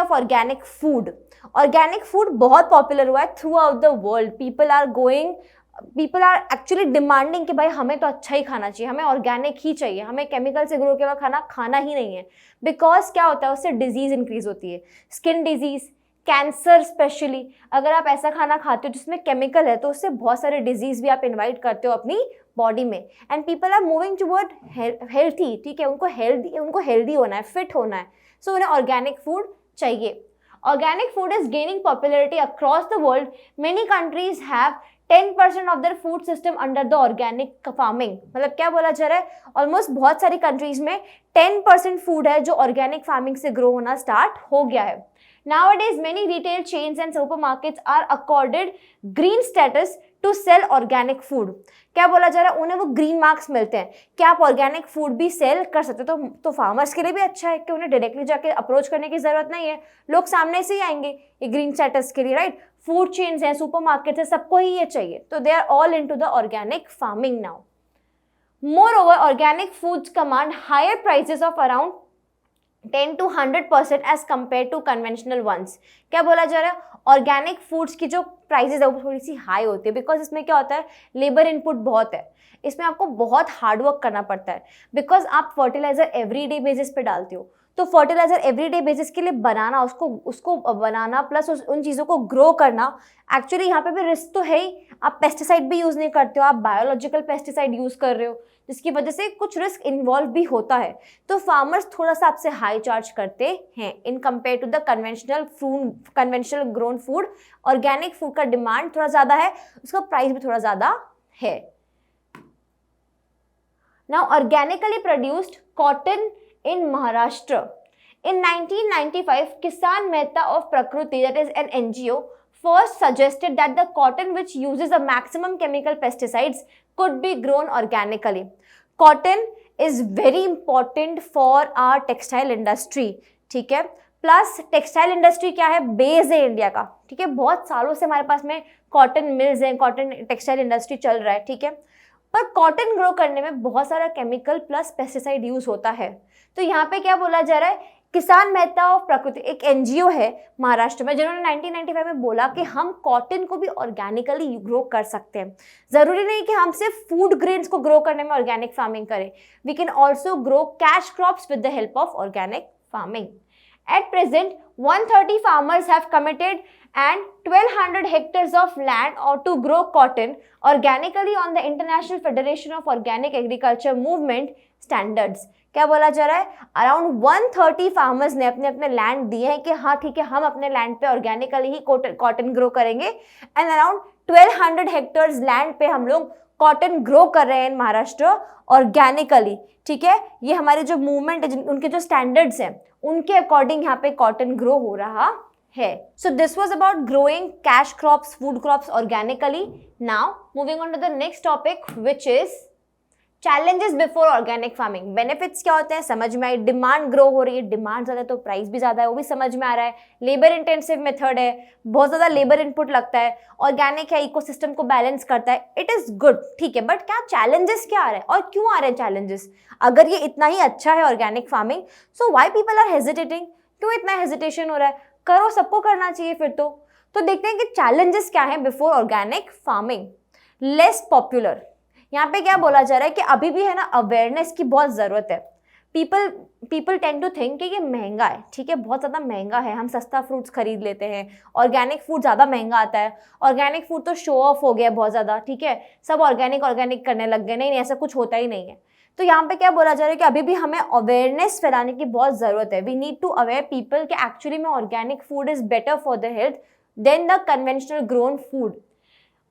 Of organic food. Organic food बहुत popular हुआ है throughout the world. People are actually demanding कि भाई हमें तो अच्छा ही खाना चाहिए, हमें ऑर्गेनिक ही चाहिए, हमें केमिकल से ग्रो किया हुआ खाना खाना ही नहीं है। बिकॉज क्या होता है, उससे डिजीज इंक्रीज होती है, स्किन डिजीज, कैंसर स्पेशली। अगर आप ऐसा खाना खाते हो जिसमें केमिकल है तो उससे बहुत सारे डिजीज भी आप इन्वाइट करते हो अपनी बॉडी में। And people are moving toward healthy, ठीक है, उनको हेल्दी होना है, फिट होना है, सो उन्हें ऑर्गेनिक फूड चाहिए। Organic food is gaining popularity across the world. Many countries have 10% of their food system under the organic farming. मतलब क्या बोला जा रहा है, ऑलमोस्ट बहुत सारी कंट्रीज में 10% फूड है जो ऑर्गेनिक फार्मिंग से ग्रो होना स्टार्ट हो गया है। Nowadays, many retail chains and supermarkets are accorded green status to sell organic food. क्या बोला जा रहा है, उन्हें वो ग्रीन मार्क्स मिलते हैं कि आप ऑर्गेनिक फूड भी सेल कर सकते हो। तो फार्मर्स के लिए भी अच्छा है कि उन्हें डायरेक्टली जाके अप्रोच करने की जरूरत नहीं है, लोग सामने से ही आएंगे ये ग्रीन स्टेटस के लिए, राइट। फूड चेन्स हैं, सुपरमार्केट्स हैं, सबको ही ये चाहिए, तो they are all into the organic farming now. Moreover, organic foods command higher prices of around 10 to 100% as compared to conventional ones. क्या बोला जा रहा है, ऑर्गेनिक फूड्स की जो प्राइसेस है वो थोड़ी सी हाई होती है, बिकॉज इसमें क्या होता है, लेबर इनपुट बहुत है, इसमें आपको बहुत हार्ड वर्क करना पड़ता है। बिकॉज आप फर्टिलाइजर एवरीडे बेसिस पे डालते हो, तो फर्टिलाइजर एवरीडे बेसिस के लिए बनाना, उसको बनाना प्लस उन चीज़ों को ग्रो करना, एक्चुअली यहाँ पे भी रिस्क तो है ही। आप पेस्टिसाइड भी यूज़ नहीं करते हो, आप बायोलॉजिकल पेस्टिसाइड यूज़ कर रहे हो, जिसकी वजह से कुछ रिस्क इन्वॉल्व भी होता है। तो फार्मर्स थोड़ा सा आपसे हाई चार्ज करते हैं in compare to the conventional grown food. Organic food का डिमांड थोड़ा ज़्यादा है, उसका प्राइस भी थोड़ा ज़्यादा है। Now organically produced cotton in Maharashtra. In 1995, Kisan Mehta of Prakriti, that is an NGO, first suggested that the cotton which uses a maximum chemical pesticides could be grown organically. Cotton is very important for our textile industry, ठीक है। Plus textile industry क्या है, base है India का, ठीक है। बहुत सालों से हमारे पास में कॉटन मिल्स हैं, कॉटन टेक्सटाइल इंडस्ट्री चल रहा है, ठीक है। पर कॉटन ग्रो करने में बहुत सारा केमिकल प्लस पेस्टिसाइड यूज होता है। तो यहाँ पे क्या बोला जा रहा है, किसान मेहता ऑफ प्रकृति एक एनजीओ है महाराष्ट्र में, जिन्होंने 1995 में बोला कि हम कॉटन को भी ऑर्गेनिकली ग्रो कर सकते हैं। जरूरी नहीं कि हम सिर्फ फूड ग्रेन्स को ग्रो करने में ऑर्गेनिक फार्मिंग करें, we can also grow cash crops with the help of organic farming. At present, 130 farmers have committed and 1200 hectares of land or to grow cotton organically on the International Federation of Organic Agriculture Movement standards. क्या बोला जा रहा है, around 130 farmers ने अपने अपने land दिए हैं कि हाँ ठीक है, हम अपने लैंड पे ऑर्गेनिकली ही कॉटन ग्रो करेंगे। एंड अराउंड 1200 हेक्टर्स लैंड पे हम लोग कॉटन ग्रो कर रहे हैं इन महाराष्ट्र ऑर्गेनिकली, ठीक है। ये हमारे जो मूवमेंट है, उनके जो स्टैंडर्ड्स हैं उनके अकॉर्डिंग यहाँ पे कॉटन ग्रो हो रहा है। So this was about growing cash crops, food crops organically. Now moving on to the next topic which is challenges before organic farming. Benefits क्या होते हैं समझ में आई, डिमांड ग्रो हो रही है, डिमांड ज़्यादा है तो प्राइस भी ज़्यादा है, वो भी समझ में आ रहा है। लेबर इंटेंसिव मेथड है, बहुत ज़्यादा लेबर इनपुट लगता है, ऑर्गेनिक है, इकोसिस्टम को बैलेंस करता है, इट इज़ गुड, ठीक है। बट क्या चैलेंजेस क्या आ रहे हैं और क्यों आ रहे हैं चैलेंजेस? अगर ये इतना ही अच्छा है organic farming, so why people are hesitating? क्यों इतना हेजिटेशन हो रहा है? करो, सबको करना चाहिए फिर तो देखते हैं कि चैलेंजेस क्या हैं before organic farming. Less popular, यहाँ पे क्या बोला जा रहा है कि अभी भी है ना अवेयरनेस की बहुत ज़रूरत है। पीपल टेंड टू थिंक कि ये महंगा है, ठीक है, बहुत ज़्यादा महंगा है, हम सस्ता फ्रूट्स खरीद लेते हैं, ऑर्गेनिक फूड ज़्यादा महंगा आता है, ऑर्गेनिक फूड तो शो ऑफ हो गया बहुत ज़्यादा, ठीक है, सब ऑर्गेनिक करने लग गए। नहीं, ऐसा कुछ होता ही नहीं है। तो यहाँ पे क्या बोला जा रहा है कि अभी भी हमें अवेयरनेस फैलाने की बहुत ज़रूरत है। We need to aware people कि एक्चुअली में organic food is better for the health than the conventional grown food.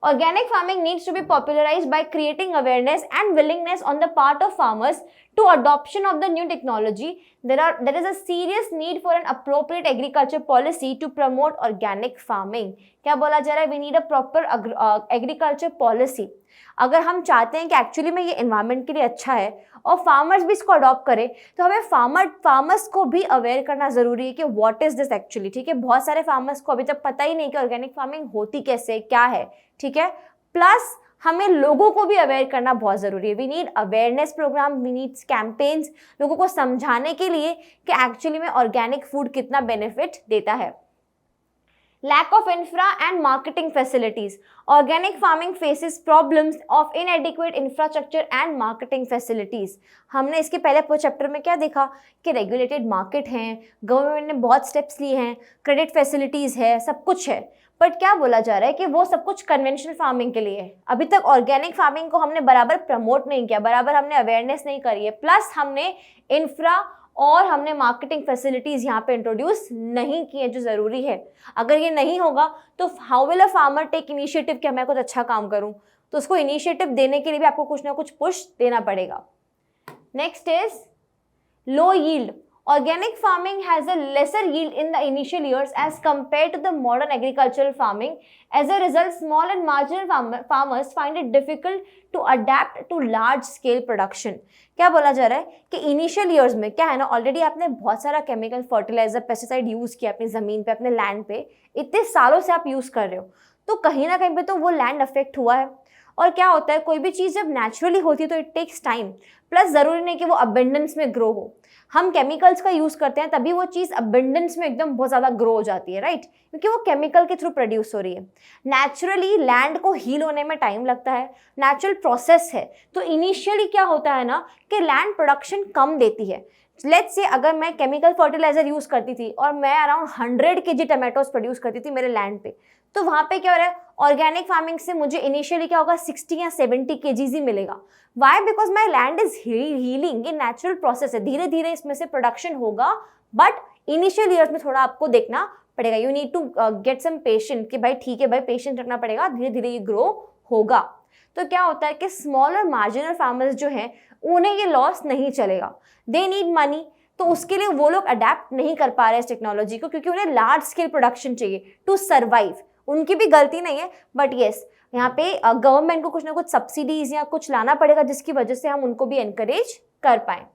Organic farming needs to be popularized by creating awareness and willingness on the part of farmers to adoption of the new technology. There is a serious need for an appropriate agriculture policy to promote organic farming. क्या बोला जा रहा है? We need a proper agriculture policy. अगर हम चाहते हैं कि एक्चुअली में ये एनवायरनमेंट के लिए अच्छा है और फार्मर्स भी इसको अडॉप्ट करें, तो हमें फार्मर्स को भी अवेयर करना ज़रूरी है कि व्हाट इज़ दिस एक्चुअली, ठीक है। बहुत सारे फार्मर्स को अभी तक पता ही नहीं कि ऑर्गेनिक फार्मिंग होती कैसे, क्या है, ठीक है। प्लस हमें लोगों को भी अवेयर करना बहुत ज़रूरी है। We need awareness programme, we need campaigns, लोगों को समझाने के लिए कि एक्चुअली में ऑर्गेनिक फूड कितना बेनिफिट देता है। Lack of infra and marketing facilities. Organic farming faces problems of inadequate infrastructure and marketing facilities. हमने इसके पहले चैप्टर में क्या देखा कि रेगुलेटेड मार्केट हैं, गवर्नमेंट ने बहुत स्टेप्स लिए हैं, क्रेडिट फैसिलिटीज़ है, सब कुछ है, बट क्या बोला जा रहा है कि वो सब कुछ कन्वेंशनल फार्मिंग के लिए है। अभी तक ऑर्गेनिक फार्मिंग को हमने बराबर प्रमोट नहीं किया, बराबर हमने अवेयरनेस नहीं करी है, प्लस हमने इंफ्रा और हमने मार्केटिंग फैसिलिटीज़ यहाँ पे इंट्रोड्यूस नहीं की है जो ज़रूरी है। अगर ये नहीं होगा तो how will a farmer take initiative कि मैं कुछ अच्छा काम करूँ, तो उसको इनिशिएटिव देने के लिए भी आपको कुछ ना कुछ पुश देना पड़ेगा। Next is low yield. Organic farming has a lesser yield in the initial years as compared to the modern agricultural farming. As a result, small and marginal farmers find it difficult to adapt to large scale production. क्या बोला जा रहा है कि initial years में क्या है ना, ऑलरेडी आपने बहुत सारा केमिकल फर्टिलाइजर पेस्टिसाइड यूज़ किया अपनी ज़मीन पे, अपने लैंड पे, इतने सालों से आप यूज़ कर रहे हो, तो कहीं ना कहीं पे तो वो लैंड अफेक्ट हुआ है। और क्या होता है, कोई भी चीज़ जब नेचुरली होती है तो इट टेक्स टाइम, प्लस ज़रूरी नहीं कि वो अबेंडेंस में ग्रो हो। हम केमिकल्स का यूज़ करते हैं तभी वो चीज़ अबेंडेंस में एकदम बहुत ज़्यादा ग्रो हो जाती है, राइट, क्योंकि वो केमिकल के थ्रू प्रोड्यूस हो रही है। नेचुरली लैंड को हील होने में टाइम लगता है, नेचुरल प्रोसेस है, तो इनिशियली क्या होता है ना कि लैंड प्रोडक्शन कम देती है। लेट्स से अगर मैं केमिकल फर्टिलाइजर यूज़ करती थी और मैं अराउंड 100 kg टमाटोज प्रोड्यूस करती थी मेरे लैंड पे, तो वहाँ पे क्या हो रहा है, ऑर्गेनिक फार्मिंग से मुझे इनिशियली क्या होगा 60 या 70 kg ही मिलेगा। Why? Because my land is healing, ये नेचुरल प्रोसेस है, धीरे धीरे इसमें से प्रोडक्शन होगा, बट इनिशियल ईयर्स में थोड़ा आपको देखना पड़ेगा। You need to get some patient कि भाई ठीक है भाई, पेशेंट रखना पड़ेगा, धीरे धीरे ये ग्रो होगा। तो क्या होता है कि स्मॉल और मार्जिनल फार्मर्स जो हैं उन्हें ये लॉस नहीं चलेगा, दे नीड मनी, तो उसके लिए वो लोग अडेप्ट नहीं कर पा रहे इस टेक्नोलॉजी को, क्योंकि उन्हें लार्ज स्केल प्रोडक्शन चाहिए टू सर्वाइव। उनकी भी गलती नहीं है, बट येस यहाँ पे गवर्नमेंट को कुछ ना कुछ सब्सिडीज या कुछ लाना पड़ेगा जिसकी वजह से हम उनको भी एनकरेज कर पाएँ।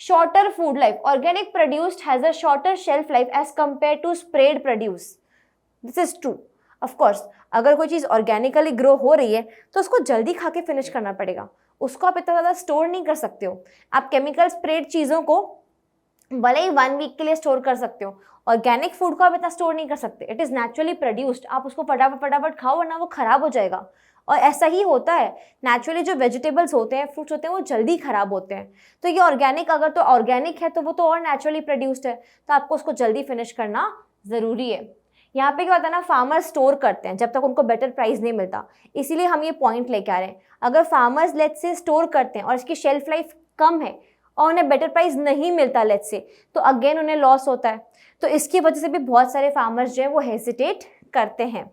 Shorter food life. Organic produced has a shorter shelf life as compared to sprayed produce. This is true. Of course, अगर कोई चीज़ ऑर्गेनिकली ग्रो हो रही है तो उसको जल्दी खा के फिनिश करना पड़ेगा, उसको आप इतना ज़्यादा स्टोर नहीं कर सकते हो। आप केमिकल स्प्रेड चीज़ों को भले ही 1 वीक के लिए स्टोर कर सकते हो, ऑर्गेनिक फूड को आप इतना स्टोर नहीं कर सकते। इट इज़ नेचुरली प्रोड्यूस्ड, आप उसको फटाफट खाओ वरना वो ख़राब हो जाएगा। और ऐसा ही होता है, नेचुरली जो वेजिटेबल्स होते हैं, फ्रूट्स होते हैं, वो जल्दी ख़राब होते हैं। तो ये ऑर्गेनिक, अगर तो ऑर्गेनिक है तो वो तो और नेचुरली प्रोड्यूस्ड है, तो आपको उसको जल्दी फिनिश करना ज़रूरी है। यहाँ पे क्या होता है ना, फार्मर्स स्टोर करते हैं जब तक उनको बेटर प्राइस नहीं मिलता, इसीलिए हम ये पॉइंट लेके आ रहे हैं। अगर फार्मर्स लेट्स से स्टोर करते हैं और इसकी शेल्फ लाइफ कम है और उन्हें बेटर प्राइस नहीं मिलता लेट्स से, तो अगेन उन्हें लॉस होता है। तो इसकी वजह से भी बहुत सारे फार्मर्स जो है वो हेजिटेट करते हैं।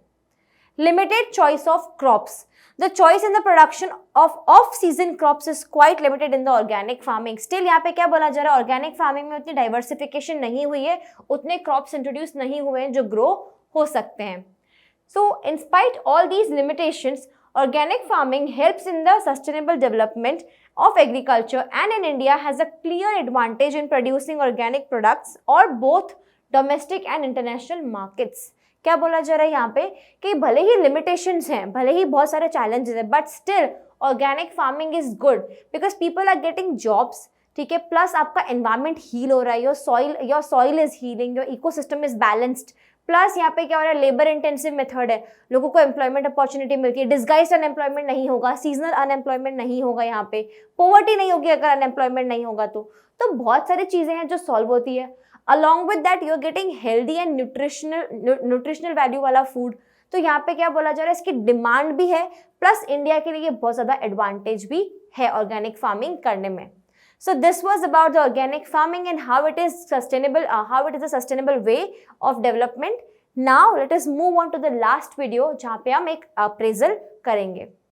Limited choice of crops. The choice in the production of off-season crops is quite limited in the organic farming. Still यहाँ पे क्या बोला जा रहा है, ऑर्गेनिक फार्मिंग में उतनी डाइवर्सिफिकेशन नहीं हुई है, उतने क्रॉप्स इंट्रोड्यूस नहीं हुए हैं जो ग्रो हो सकते हैं। So, in spite all these limitations, organic farming helps in the sustainable development of agriculture and in India has a clear advantage in producing organic products or both domestic and international markets. क्या बोला जा रहा है यहाँ पे कि भले ही limitations हैं, भले ही बहुत सारे चैलेंजेस हैं, but still organic farming is good because people are getting jobs, ठीक है, प्लस आपका एनवायरनमेंट हील हो रहा है, your soil is healing, your ecosystem is balanced, plus यहाँ पे क्या हो रहा है, लेबर इंटेंसिव मेथड है, लोगों को एम्प्लॉयमेंट अपॉर्चुनिटी मिलती है, डिस्गाइज्ड अनएम्प्लॉयमेंट नहीं होगा, सीजनल अनएम्प्लॉयमेंट नहीं होगा, यहाँ पे पोवर्टी नहीं होगी अगर अनएम्प्लॉयमेंट नहीं होगा तो बहुत सारी चीज़ें हैं जो सॉल्व होती है। Along with that, you are getting healthy and nutritional value वाला फूड। तो यहाँ पे क्या बोला जा रहा है, इसकी डिमांड भी है, प्लस इंडिया के लिए ये बहुत ज़्यादा एडवांटेज भी है ऑर्गेनिक फार्मिंग करने में। So this was about the organic farming and how it is sustainable, how it is a sustainable way of development. Now let us move on to the last video जहाँ पे हम एक appraisal करेंगे।